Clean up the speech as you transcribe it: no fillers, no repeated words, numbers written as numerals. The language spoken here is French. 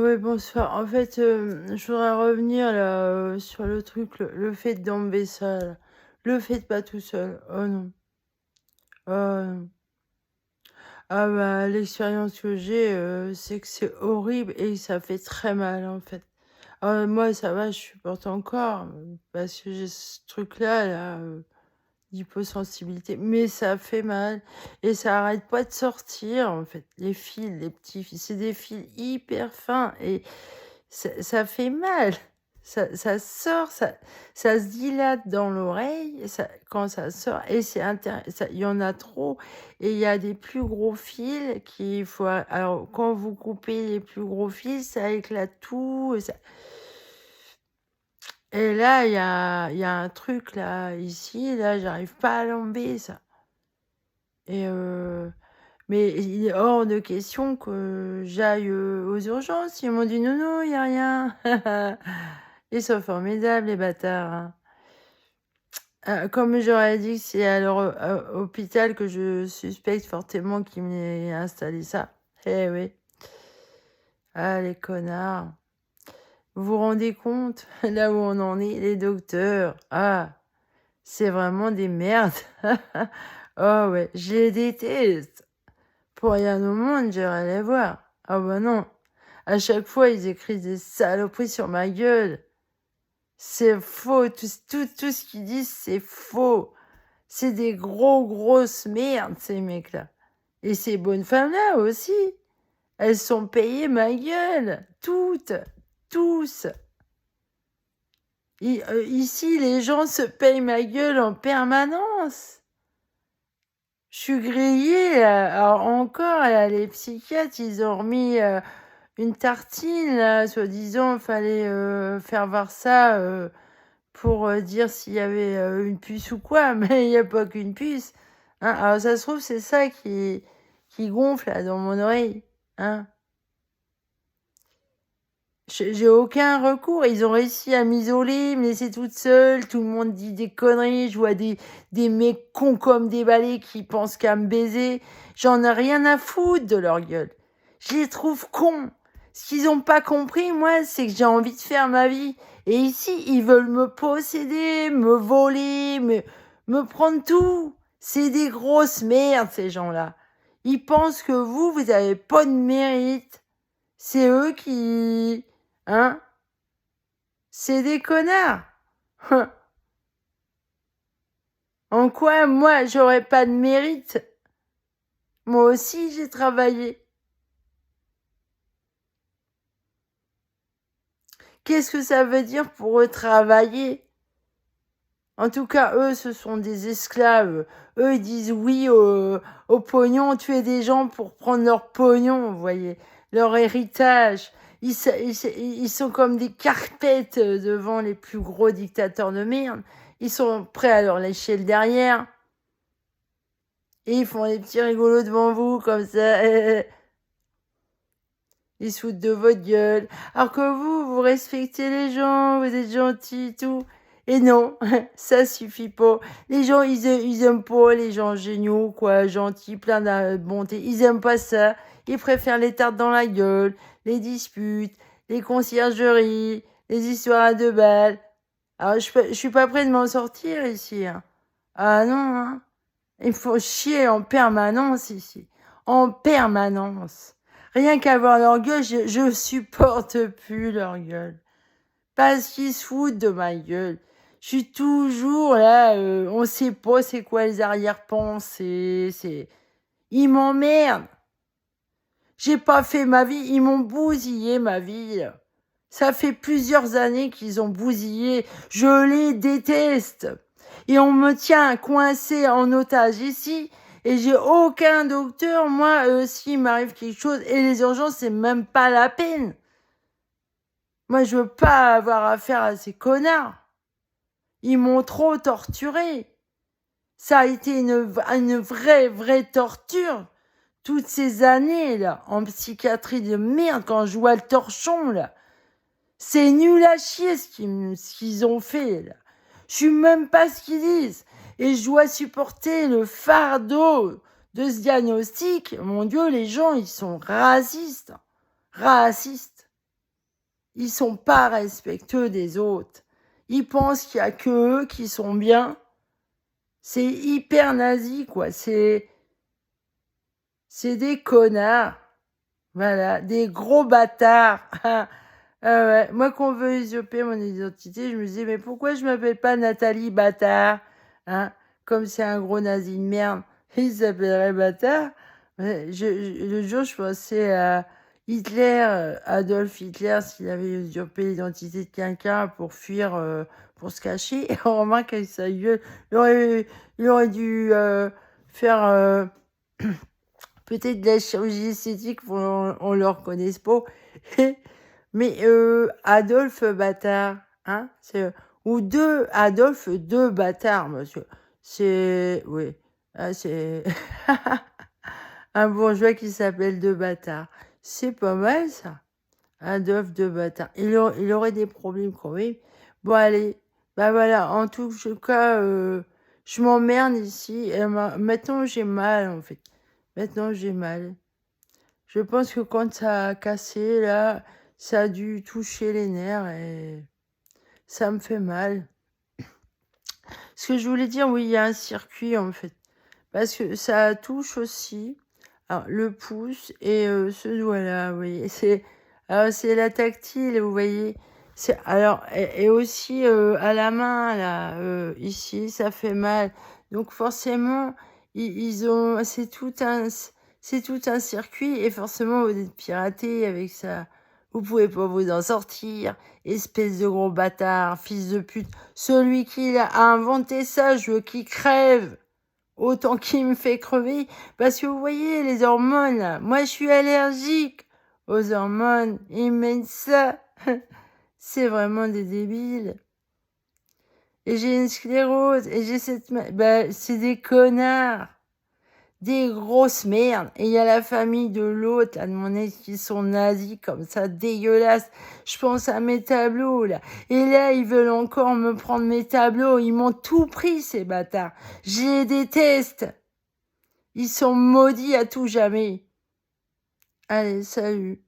ouais, bonsoir. En fait, je voudrais revenir là, sur le truc, le fait d'enlever ça là. Le faites pas tout seul. Oh non. Oh non. Ah bah, l'expérience que j'ai, c'est que c'est horrible et ça fait très mal, en fait. Moi, ça va, je supporte encore, parce que j'ai ce truc-là, là, d'hyposensibilité, mais ça fait mal et ça arrête pas de sortir, en fait. Les fils, les petits fils, c'est des fils hyper fins et ça fait mal. Ça sort, ça se dilate dans l'oreille, ça quand ça sort et c'est intér ça il y en a trop et il y a des plus gros fils qu'il faut alors quand vous coupez les plus gros fils, ça éclate tout et là, il y a un truc là, ici, là, j'arrive pas à l'enlever ça et mais il est hors de question que j'aille, aux urgences. Ils m'ont dit: «Non, non, il y a rien». Ils sont formidables les bâtards, hein. Comme j'aurais dit que c'est à leur, hôpital que je suspecte fortement qu'ils m'aient installé ça. Eh oui. Ah les connards. Vous vous rendez compte? Là où on en est, les docteurs. Ah, c'est vraiment des merdes. Oh ouais, je les déteste. Pour rien au monde, j'irai les voir. Ah bah non. À chaque fois, ils écrivent des saloperies sur ma gueule. C'est faux. Tout ce qu'ils disent, c'est faux. C'est des grosses merdes, ces mecs-là. Et ces bonnes femmes-là aussi. Elles sont payées ma gueule. Toutes. Tous. Ici, les gens se payent ma gueule en permanence. Je suis grillée, là. Alors encore, là, les psychiatres, ils ont remis une tartine, là, soi-disant, fallait faire voir ça pour dire s'il y avait une puce ou quoi, mais il n'y a pas qu'une puce. Hein. Alors ça se trouve, c'est ça qui gonfle là, dans mon oreille. Hein. J'ai aucun recours. Ils ont réussi à m'isoler, me laisser toute seule. Tout le monde dit des conneries. Je vois des mecs cons comme des balais qui pensent qu'à me baiser. J'en ai rien à foutre de leur gueule. Je les trouve cons. Ce qu'ils ont pas compris, moi, c'est que j'ai envie de faire ma vie. Et ici, ils veulent me posséder, me voler, me prendre tout. C'est des grosses merdes, ces gens-là. Ils pensent que vous avez pas de mérite. C'est eux qui... Hein? C'est des connards. En quoi, moi, j'aurais pas de mérite? Moi aussi, j'ai travaillé. Qu'est-ce que ça veut dire pour eux travailler? En tout cas, eux, ce sont des esclaves. Eux, ils disent oui au pognon, tuer des gens pour prendre leur pognon, vous voyez, leur héritage. Ils sont comme des carpettes devant les plus gros dictateurs de merde. Ils sont prêts à leur lécher le derrière. Et ils font des petits rigolos devant vous, comme ça. Ils se foutent de votre gueule. Alors que vous respectez les gens, vous êtes gentils, tout. Et non, ça suffit pas. Les gens, ils aiment pas les gens géniaux, quoi, gentils, plein de bonté. Ils aiment pas ça. Ils préfèrent les tartes dans la gueule, les disputes, les conciergeries, les histoires à deux balles. Alors, je suis pas prêt de m'en sortir ici. Hein. Ah non, hein. Il faut chier en permanence ici. En permanence. Rien qu'à voir leur gueule, je supporte plus leur gueule. Parce qu'ils se foutent de ma gueule. Je suis toujours là, on sait pas c'est quoi les arrière-pensées, Ils m'emmerdent. J'ai pas fait ma vie, ils m'ont bousillé ma vie. Ça fait plusieurs années qu'ils ont bousillé. Je les déteste. Et on me tient coincé en otage ici. Et j'ai aucun docteur. Moi, s'il m'arrive quelque chose, et les urgences, c'est même pas la peine. Moi, je veux pas avoir affaire à ces connards. Ils m'ont trop torturé. Ça a été une vraie torture. Toutes ces années, là, en psychiatrie de merde, quand je vois le torchon, là. C'est nul à chier ce qu'ils ont fait, là. Je suis même pas ce qu'ils disent. Et je dois supporter le fardeau de ce diagnostic. Mon Dieu, les gens, ils sont racistes. Racistes. ils sont pas respectueux des autres. Ils pensent qu'il y a que eux qui sont bien. C'est hyper nazi, quoi. C'est des connards. Voilà, des gros bâtards. Ah ouais. Moi, qu'on veut usurper mon identité, je me disais, mais pourquoi je m'appelle pas Nathalie Bâtard, hein? Comme c'est un gros nazi de merde, il s'appellerait Bâtard. Le jour, je pensais à Hitler, Adolf Hitler, s'il avait usurpé l'identité de quelqu'un pour fuir, pour se cacher. Et on remarque avec sa gueule, il aurait dû faire peut-être de la chirurgie esthétique pour on le reconnaisse pas. Mais Adolphe bâtard, hein, ou deux Adolphe, deux bâtards, monsieur. C'est oui, c'est un bourgeois qui s'appelle deux bâtards. C'est pas mal ça. Adolphe deux bâtards. Il aurait des problèmes quand même. Bon allez, bah voilà. En tout cas, je m'emmerde ici. Et maintenant j'ai mal en fait. Maintenant j'ai mal. Je pense que quand ça a cassé, là, ça a dû toucher les nerfs et ça me fait mal. Ce que je voulais dire, oui, il y a un circuit en fait. Parce que ça touche aussi alors, le pouce et ce doigt-là, oui. C'est la tactile, vous voyez. Et aussi à la main, là, ici, ça fait mal. Donc forcément, ils ont, c'est tout un circuit et forcément, vous êtes piraté avec ça. Vous pouvez pas vous en sortir, espèce de gros bâtard, fils de pute. Celui qui a inventé ça, je veux qu'il crève. Autant qu'il me fait crever. Parce que vous voyez, les hormones, là, moi je suis allergique aux hormones. Ils mettent ça. C'est vraiment des débiles. Et j'ai une sclérose. Et j'ai c'est des connards. Des grosses merdes. Et il y a la famille de l'autre, là, de mon ex, qui sont nazis, comme ça, dégueulasses. Je pense à mes tableaux, là. Et là, ils veulent encore me prendre mes tableaux. Ils m'ont tout pris, ces bâtards. Je les déteste. Ils sont maudits à tout jamais. Allez, salut.